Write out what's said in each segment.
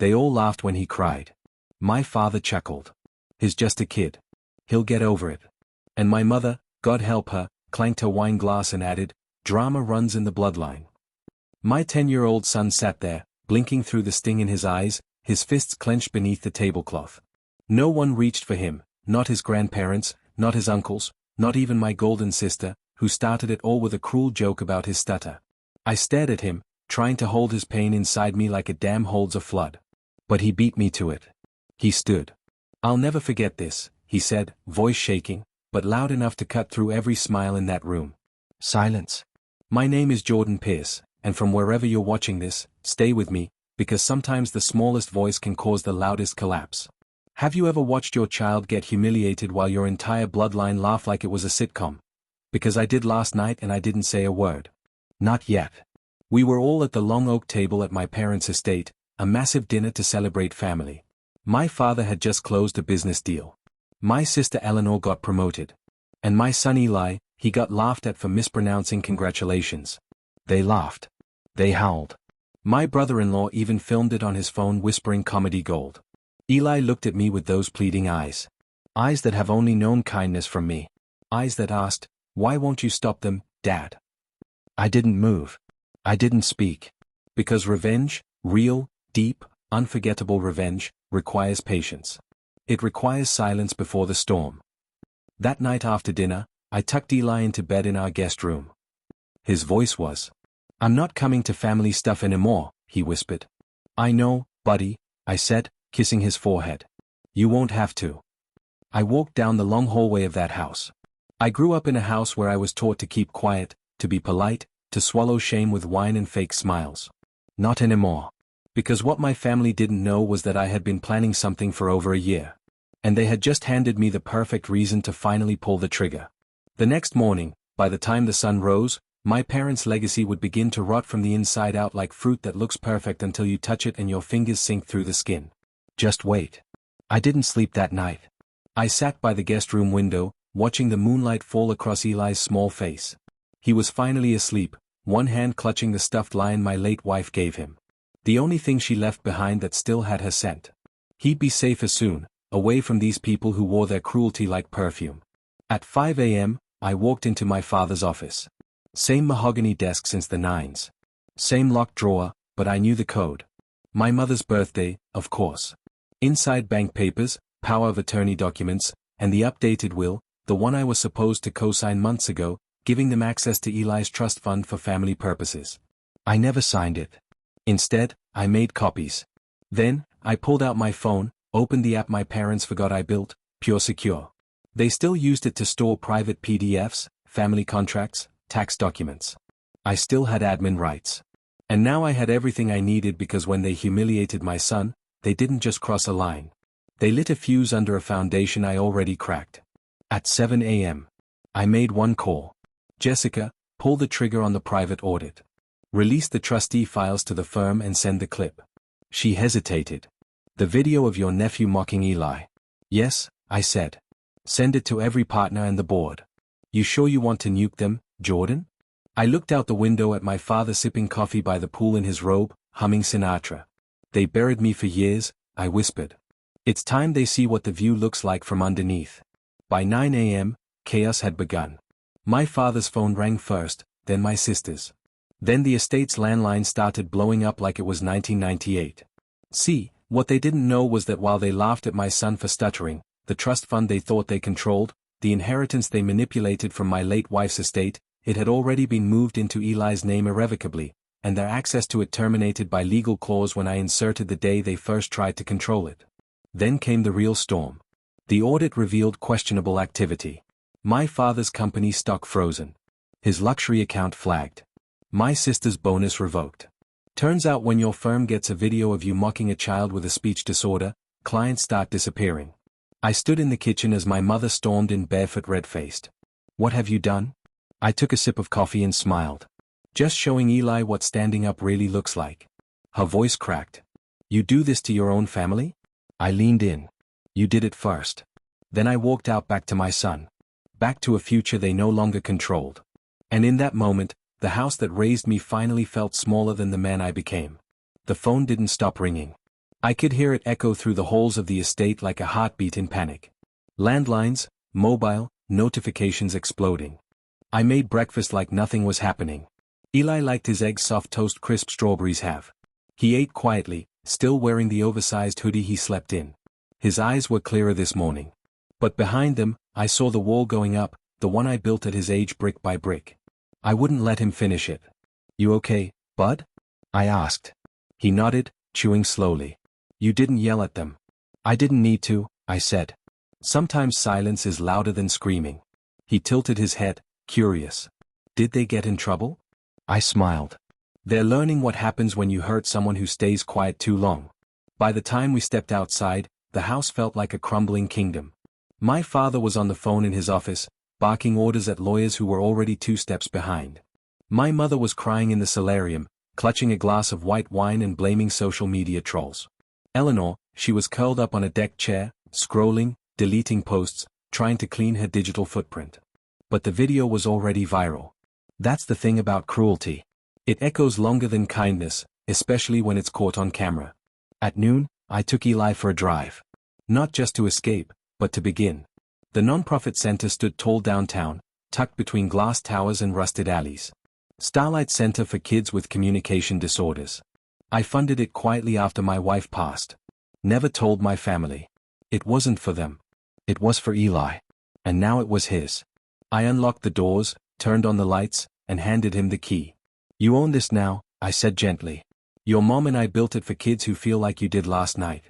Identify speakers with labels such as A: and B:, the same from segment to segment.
A: They all laughed when he cried. My father chuckled. He's just a kid. He'll get over it. And my mother, God help her, clanked her wine glass and added, drama runs in the bloodline. My 10-year-old son sat there, blinking through the sting in his eyes, his fists clenched beneath the tablecloth. No one reached for him, not his grandparents, not his uncles, not even my golden sister, who started it all with a cruel joke about his stutter. I stared at him, trying to hold his pain inside me like a dam holds a flood. But he beat me to it. He stood. I'll never forget this, he said, voice shaking, but loud enough to cut through every smile in that room. Silence. My name is Jordan Pierce, and from wherever you're watching this, stay with me, because sometimes the smallest voice can cause the loudest collapse. Have you ever watched your child get humiliated while your entire bloodline laughed like it was a sitcom? Because I did last night and I didn't say a word. Not yet. We were all at the long oak table at my parents' estate, a massive dinner to celebrate family. My father had just closed a business deal. My sister Eleanor got promoted. And my son Eli, he got laughed at for mispronouncing congratulations. They laughed. They howled. My brother-in-law even filmed it on his phone whispering comedy gold. Eli looked at me with those pleading eyes. Eyes that have only known kindness from me. Eyes that asked, why won't you stop them, Dad? I didn't move. I didn't speak. Because revenge, real, deep, unforgettable revenge, requires patience. It requires silence before the storm. That night after dinner, I tucked Eli into bed in our guest room. His voice was, I'm not coming to family stuff anymore, he whispered. I know, buddy, I said, kissing his forehead. You won't have to. I walked down the long hallway of that house. I grew up in a house where I was taught to keep quiet, to be polite, to swallow shame with wine and fake smiles. Not anymore. Because what my family didn't know was that I had been planning something for over a year. And they had just handed me the perfect reason to finally pull the trigger. The next morning, by the time the sun rose, my parents' legacy would begin to rot from the inside out like fruit that looks perfect until you touch it and your fingers sink through the skin. Just wait. I didn't sleep that night. I sat by the guest room window, watching the moonlight fall across Eli's small face. He was finally asleep, one hand clutching the stuffed lion my late wife gave him. The only thing she left behind that still had her scent. He'd be safer soon, away from these people who wore their cruelty like perfume. At 5 a.m., I walked into my father's office. Same mahogany desk since the 90s. Same locked drawer, but I knew the code. My mother's birthday, of course. Inside bank papers, power of attorney documents, and the updated will, the one I was supposed to co-sign months ago, giving them access to Eli's trust fund for family purposes. I never signed it. Instead, I made copies. Then, I pulled out my phone, opened the app my parents forgot I built, Pure Secure. They still used it to store private PDFs, family contracts, tax documents. I still had admin rights. And now I had everything I needed because when they humiliated my son, they didn't just cross a line. They lit a fuse under a foundation I already cracked. At 7 a.m., I made one call. Jessica, pull the trigger on the private audit. Release the trustee files to the firm and send the clip. She hesitated. The video of your nephew mocking Eli. Yes, I said. Send it to every partner and the board. You sure you want to nuke them, Jordan? I looked out the window at my father sipping coffee by the pool in his robe, humming Sinatra. They buried me for years, I whispered. It's time they see what the view looks like from underneath. By 9 a.m., chaos had begun. My father's phone rang first, then my sister's. Then the estate's landline started blowing up like it was 1998. See, what they didn't know was that while they laughed at my son for stuttering, the trust fund they thought they controlled, the inheritance they manipulated from my late wife's estate, it had already been moved into Eli's name irrevocably, and their access to it terminated by legal clause when I inserted the day they first tried to control it. Then came the real storm. The audit revealed questionable activity. My father's company stock frozen. His luxury account flagged. My sister's bonus revoked. Turns out when your firm gets a video of you mocking a child with a speech disorder, clients start disappearing. I stood in the kitchen as my mother stormed in barefoot red-faced. What have you done? I took a sip of coffee and smiled. Just showing Eli what standing up really looks like. Her voice cracked. You do this to your own family? I leaned in. You did it first. Then I walked out back to my son. Back to a future they no longer controlled. And in that moment, the house that raised me finally felt smaller than the man I became. The phone didn't stop ringing. I could hear it echo through the halls of the estate like a heartbeat in panic. Landlines, mobile, notifications exploding. I made breakfast like nothing was happening. Eli liked his eggs soft toast crisp strawberries have. He ate quietly, still wearing the oversized hoodie he slept in. His eyes were clearer this morning. But behind them, I saw the wall going up, the one I built at his age brick by brick. I wouldn't let him finish it. "You okay, bud?" I asked. He nodded, chewing slowly. "You didn't yell at them." "I didn't need to," I said. Sometimes silence is louder than screaming. He tilted his head, curious. "Did they get in trouble?" I smiled. "They're learning what happens when you hurt someone who stays quiet too long." By the time we stepped outside, the house felt like a crumbling kingdom. My father was on the phone in his office, barking orders at lawyers who were already 2 steps behind. My mother was crying in the solarium, clutching a glass of white wine and blaming social media trolls. Eleanor, she was curled up on a deck chair, scrolling, deleting posts, trying to clean her digital footprint. But the video was already viral. That's the thing about cruelty. It echoes longer than kindness, especially when it's caught on camera. At noon, I took Eli for a drive. Not just to escape, but to begin. The nonprofit center stood tall downtown, tucked between glass towers and rusted alleys. Starlight Center for Kids with Communication Disorders. I funded it quietly after my wife passed. Never told my family. It wasn't for them. It was for Eli. And now it was his. I unlocked the doors, turned on the lights, and handed him the key. "You own this now," I said gently. "Your mom and I built it for kids who feel like you did last night."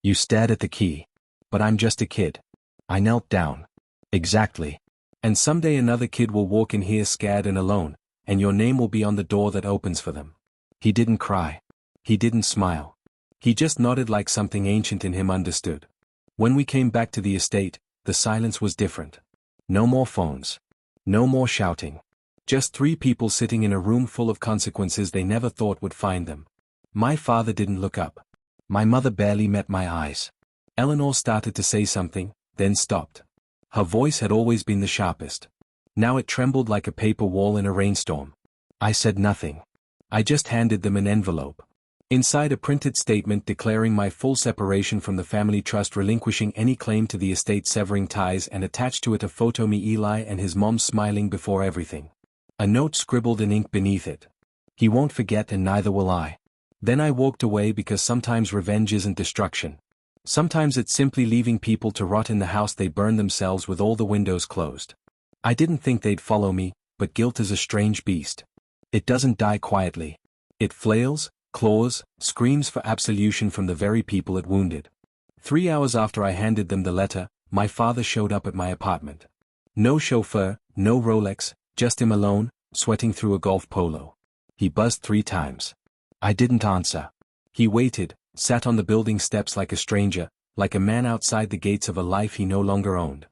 A: You stared at the key. "But I'm just a kid." I knelt down. "Exactly. And someday another kid will walk in here scared and alone, and your name will be on the door that opens for them." He didn't cry. He didn't smile. He just nodded like something ancient in him understood. When we came back to the estate, the silence was different. No more phones. No more shouting. Just 3 people sitting in a room full of consequences they never thought would find them. My father didn't look up. My mother barely met my eyes. Eleanor started to say something, then stopped. Her voice had always been the sharpest. Now it trembled like a paper wall in a rainstorm. I said nothing. I just handed them an envelope. Inside a printed statement declaring my full separation from the family trust, relinquishing any claim to the estate, severing ties, and attached to it a photo me Eli and his mom smiling before everything. A note scribbled in ink beneath it. "He won't forget and neither will I." Then I walked away because sometimes revenge isn't destruction. Sometimes it's simply leaving people to rot in the house they burn themselves with all the windows closed. I didn't think they'd follow me, but guilt is a strange beast. It doesn't die quietly. It flails, claws, screams for absolution from the very people it wounded. 3 hours after I handed them the letter, my father showed up at my apartment. No chauffeur, no Rolex, just him alone, sweating through a golf polo. He buzzed 3 times. I didn't answer. He waited, sat on the building steps like a stranger, like a man outside the gates of a life he no longer owned.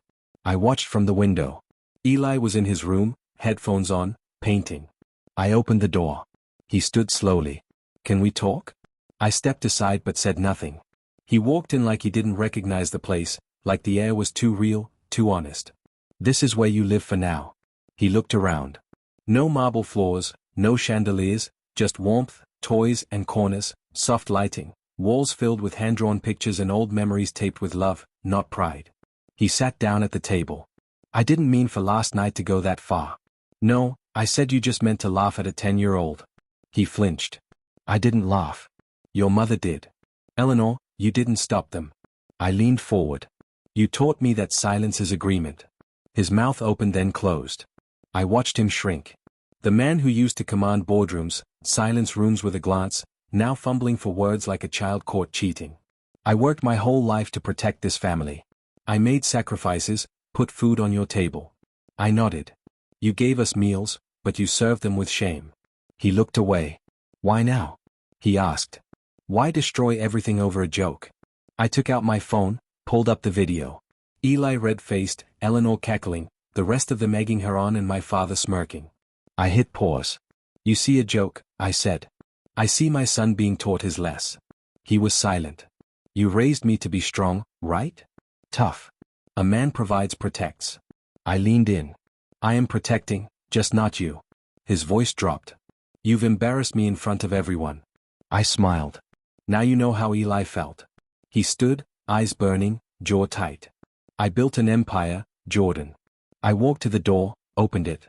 A: I watched from the window. Eli was in his room, headphones on, painting. I opened the door. He stood slowly. "Can we talk?" I stepped aside but said nothing. He walked in like he didn't recognize the place, like the air was too real, too honest. "This is where you live for now." He looked around. No marble floors, no chandeliers, just warmth, toys and corners, soft lighting, walls filled with hand-drawn pictures and old memories taped with love, not pride. He sat down at the table. "I didn't mean for last night to go that far." "No, I said you just meant to laugh at a 10-year-old. He flinched. "I didn't laugh. Your mother did. Eleanor, you didn't stop them." I leaned forward. "You taught me that silence is agreement." His mouth opened then closed. I watched him shrink. The man who used to command boardrooms, silence rooms with a glance, now fumbling for words like a child caught cheating. "I worked my whole life to protect this family. I made sacrifices, put food on your table." I nodded. "You gave us meals, but you served them with shame." He looked away. "Why now?" he asked. "Why destroy everything over a joke?" I took out my phone, pulled up the video. Eli red-faced, Eleanor cackling, the rest of them egging her on and my father smirking. I hit pause. "You see a joke," I said. "I see my son being taught his less." He was silent. "You raised me to be strong, right? Tough. A man provides, protects." I leaned in. "I am protecting, just not you." His voice dropped. "You've embarrassed me in front of everyone." I smiled. Now you know how Eli felt. He stood, eyes burning, jaw tight. I built an empire, Jordan. I walked to the door, opened it.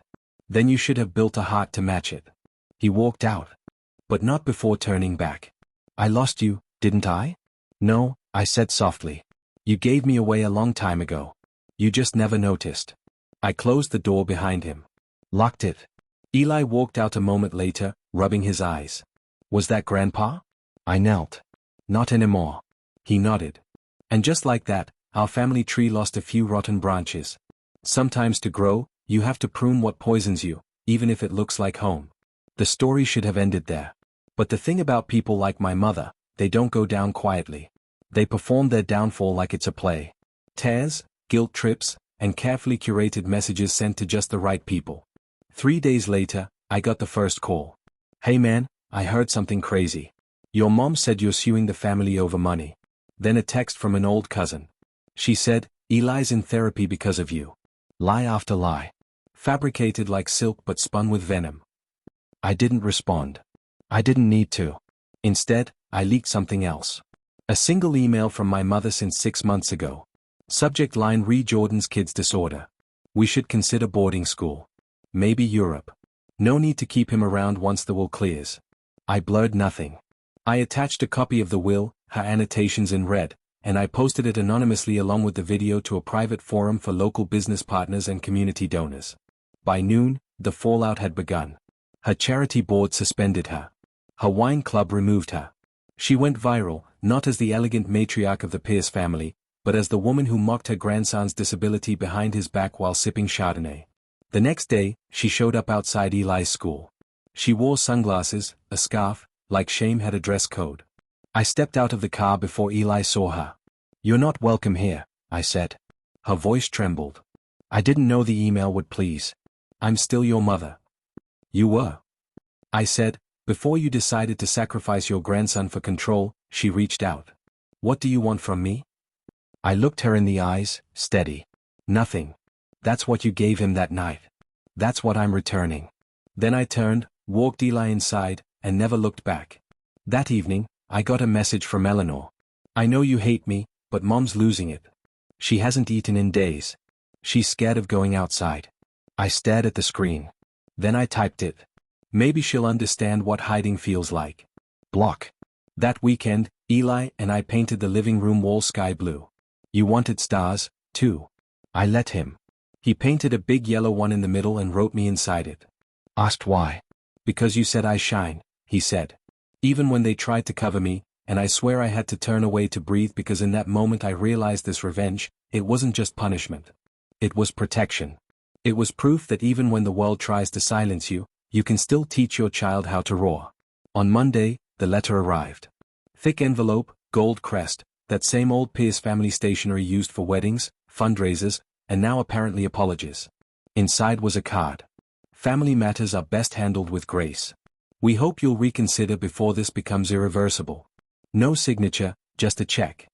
A: Then you should have built a heart to match it. He walked out. But not before turning back. I lost you, didn't I? No, I said softly. You gave me away a long time ago. You just never noticed. I closed the door behind him. Locked it. Eli walked out a moment later, rubbing his eyes. Was that Grandpa? I knelt. Not anymore. He nodded. And just like that, our family tree lost a few rotten branches. Sometimes to grow, you have to prune what poisons you, even if it looks like home. The story should have ended there. But the thing about people like my mother, they don't go down quietly. They perform their downfall like it's a play. Tears, guilt trips, and carefully curated messages sent to just the right people. 3 days later, I got the first call. Hey man, I heard something crazy. Your mom said you're suing the family over money. Then a text from an old cousin. She said, Eli's in therapy because of you. Lie after lie. Fabricated like silk but spun with venom. I didn't respond. I didn't need to. Instead, I leaked something else. A single email from my mother since 6 months ago. Subject line: Read Jordan's kid's disorder. We should consider boarding school. Maybe Europe. No need to keep him around once the will clears. I blurred nothing. I attached a copy of the will, her annotations in red, and I posted it anonymously along with the video to a private forum for local business partners and community donors. By noon, the fallout had begun. Her charity board suspended her. Her wine club removed her. She went viral, not as the elegant matriarch of the Pierce family, but as the woman who mocked her grandson's disability behind his back while sipping Chardonnay. The next day, she showed up outside Eli's school. She wore sunglasses, a scarf, like shame had a dress code. I stepped out of the car before Eli saw her. You're not welcome here, I said. Her voice trembled. I didn't know the email would please. I'm still your mother. You were. I said, before you decided to sacrifice your grandson for control. She reached out. What do you want from me? I looked her in the eyes, steady. Nothing. That's what you gave him that night. That's what I'm returning. Then I turned, walked Eli inside, and never looked back. That evening, I got a message from Eleanor. I know you hate me, but Mom's losing it. She hasn't eaten in days. She's scared of going outside. I stared at the screen. Then I typed it. Maybe she'll understand what hiding feels like. Block. That weekend, Eli and I painted the living room wall sky blue. You wanted stars, too. I let him. He painted a big yellow one in the middle and wrote me inside it. Asked why. Because you said I shine, he said. Even when they tried to cover me, and I swear I had to turn away to breathe because in that moment I realized this revenge, it wasn't just punishment. It was protection. It was proof that even when the world tries to silence you, you can still teach your child how to roar. On Monday, the letter arrived. Thick envelope, gold crest, that same old Pierce family stationery used for weddings, fundraisers, and now apparently apologies. Inside was a card. Family matters are best handled with grace. We hope you'll reconsider before this becomes irreversible. No signature, just a check.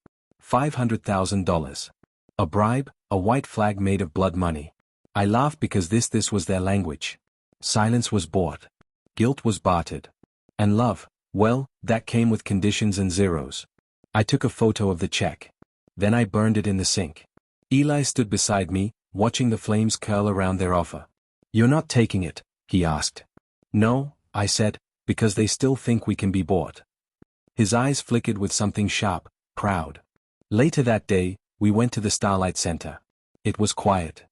A: $500,000. A bribe, a white flag made of blood money. I laughed because this was their language. Silence was bought. Guilt was bartered. And love, well, that came with conditions and zeros. I took a photo of the check. Then I burned it in the sink. Eli stood beside me, watching the flames curl around their offer. You're not taking it, he asked. No, I said, because they still think we can be bought. His eyes flickered with something sharp, proud. Later that day, we went to the Starlight Center. It was quiet.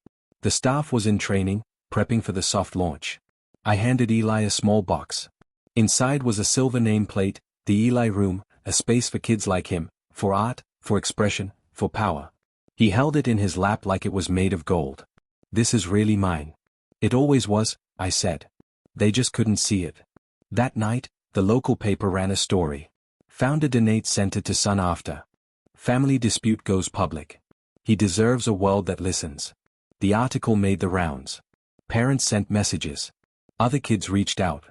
A: The staff was in training, prepping for the soft launch. I handed Eli a small box. Inside was a silver nameplate, the Eli Room, a space for kids like him, for art, for expression, for power. He held it in his lap like it was made of gold. This is really mine. It always was, I said. They just couldn't see it. That night, the local paper ran a story. Founder donates center to son after. Family dispute goes public. He deserves a world that listens. The article made the rounds. Parents sent messages. Other kids reached out.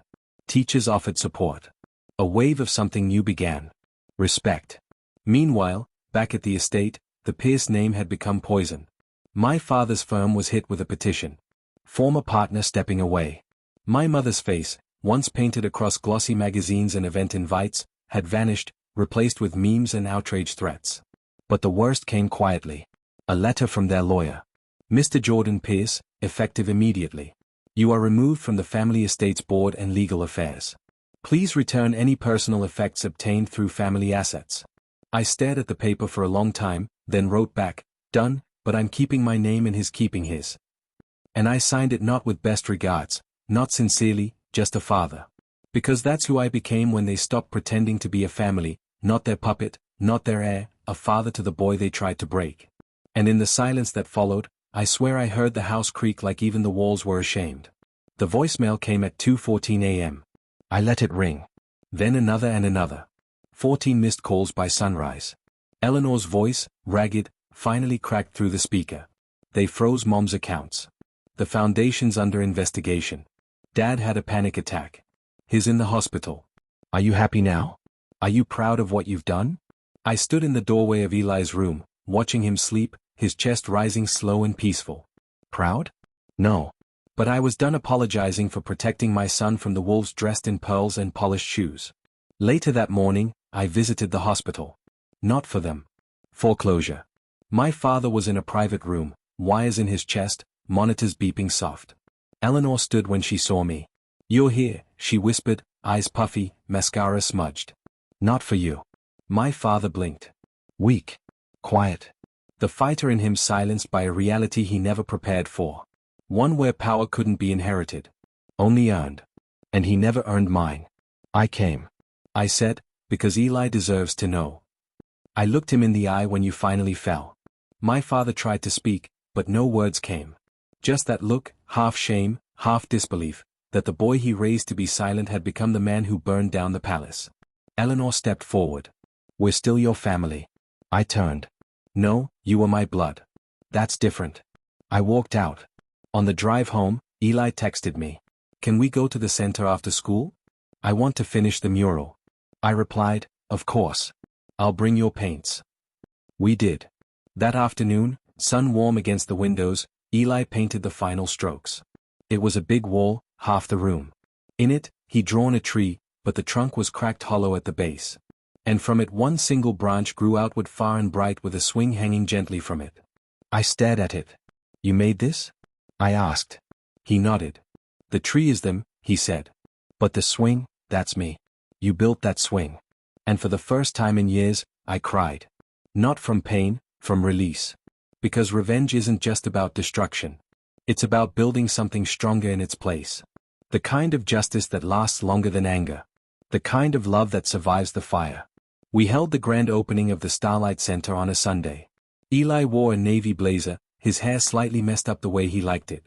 A: Teachers offered support. A wave of something new began. Respect. Meanwhile, back at the estate, the Pierce name had become poison. My father's firm was hit with a petition. Former partner stepping away. My mother's face, once painted across glossy magazines and event invites, had vanished, replaced with memes and outrage threats. But the worst came quietly. A letter from their lawyer. Mr. Jordan Pierce, effective immediately. You are removed from the Family Estates Board and Legal Affairs. Please return any personal effects obtained through family assets. I stared at the paper for a long time, then wrote back, done, but I'm keeping my name and his keeping his. And I signed it not with best regards, not sincerely, just a father. Because that's who I became when they stopped pretending to be a family, not their puppet, not their heir, a father to the boy they tried to break. And in the silence that followed, I swear I heard the house creak like even the walls were ashamed. The voicemail came at 2:14 a.m. I let it ring. Then another and another. 14 missed calls by sunrise. Eleanor's voice, ragged, finally cracked through the speaker. They froze Mom's accounts. The foundation's under investigation. Dad had a panic attack. He's in the hospital. Are you happy now? Are you proud of what you've done? I stood in the doorway of Eli's room, watching him sleep, his chest rising slow and peaceful. Proud? No. But I was done apologizing for protecting my son from the wolves dressed in pearls and polished shoes. Later that morning, I visited the hospital. Not for them. Foreclosure. My father was in a private room, wires in his chest, monitors beeping soft. Eleanor stood when she saw me. You're here, she whispered, eyes puffy, mascara smudged. Not for you. My father blinked. Weak. Quiet. The fighter in him silenced by a reality he never prepared for. One where power couldn't be inherited. Only earned. And he never earned mine. I came. I said, because Eli deserves to know. I looked him in the eye when you finally fell. My father tried to speak, but no words came. Just that look, half shame, half disbelief, that the boy he raised to be silent had become the man who burned down the palace. Eleanor stepped forward. We're still your family. I turned. No, you were my blood. That's different. I walked out. On the drive home, Eli texted me. Can we go to the center after school? I want to finish the mural. I replied, of course. I'll bring your paints. We did. That afternoon, sun warm against the windows, Eli painted the final strokes. It was a big wall, half the room. In it, he'd drawn a tree, but the trunk was cracked hollow at the base. And from it one single branch grew outward far and bright with a swing hanging gently from it. I stared at it. You made this? I asked. He nodded. The tree is them, he said. But the swing, that's me. You built that swing. And for the first time in years, I cried. Not from pain, from release. Because revenge isn't just about destruction. It's about building something stronger in its place. The kind of justice that lasts longer than anger. The kind of love that survives the fire. We held the grand opening of the Starlight Center on a Sunday. Eli wore a navy blazer, his hair slightly messed up the way he liked it.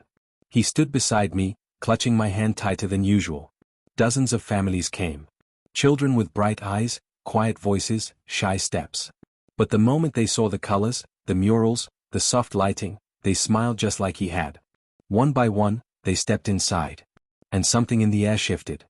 A: He stood beside me, clutching my hand tighter than usual. Dozens of families came. Children with bright eyes, quiet voices, shy steps. But the moment they saw the colors, the murals, the soft lighting, they smiled just like he had. One by one, they stepped inside. And something in the air shifted.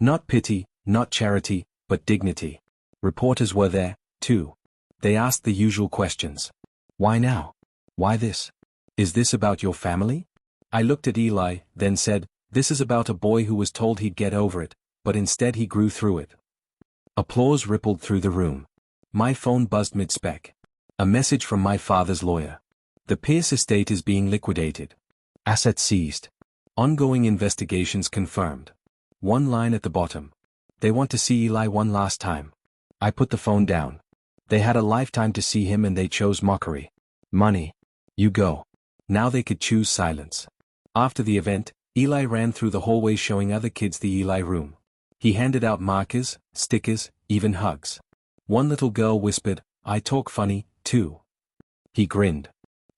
A: Not pity, not charity, but dignity. Reporters were there, too. They asked the usual questions. Why now? Why this? Is this about your family? I looked at Eli, then said, this is about a boy who was told he'd get over it, but instead he grew through it. Applause rippled through the room. My phone buzzed mid-spec. A message from my father's lawyer. The Pierce estate is being liquidated. Assets seized. Ongoing investigations confirmed. One line at the bottom. They want to see Eli one last time. I put the phone down. They had a lifetime to see him and they chose mockery. Money. You go. Now they could choose silence. After the event, Eli ran through the hallway showing other kids the Eli room. He handed out markers, stickers, even hugs. One little girl whispered, I talk funny, too. He grinned.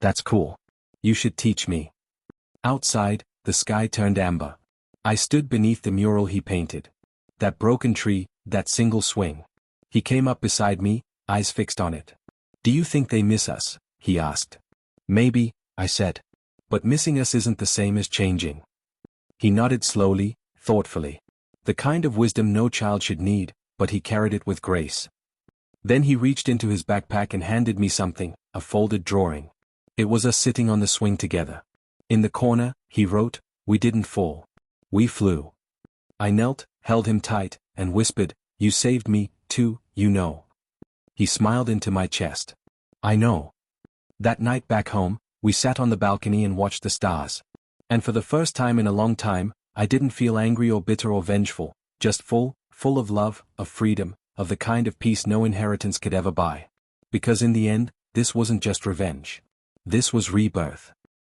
A: That's cool. You should teach me. Outside, the sky turned amber. I stood beneath the mural he painted. That broken tree, that single swing. He came up beside me, eyes fixed on it. Do you think they miss us? He asked. Maybe, I said. But missing us isn't the same as changing. He nodded slowly, thoughtfully. The kind of wisdom no child should need, but he carried it with grace. Then he reached into his backpack and handed me something, a folded drawing. It was us sitting on the swing together. In the corner, he wrote, we didn't fall. We flew. I knelt, held him tight, and whispered, you saved me, too, you know. He smiled into my chest. I know. That night back home, we sat on the balcony and watched the stars. And for the first time in a long time, I didn't feel angry or bitter or vengeful, just full of love, of freedom, of the kind of peace no inheritance could ever buy. Because in the end, this wasn't just revenge. This was rebirth.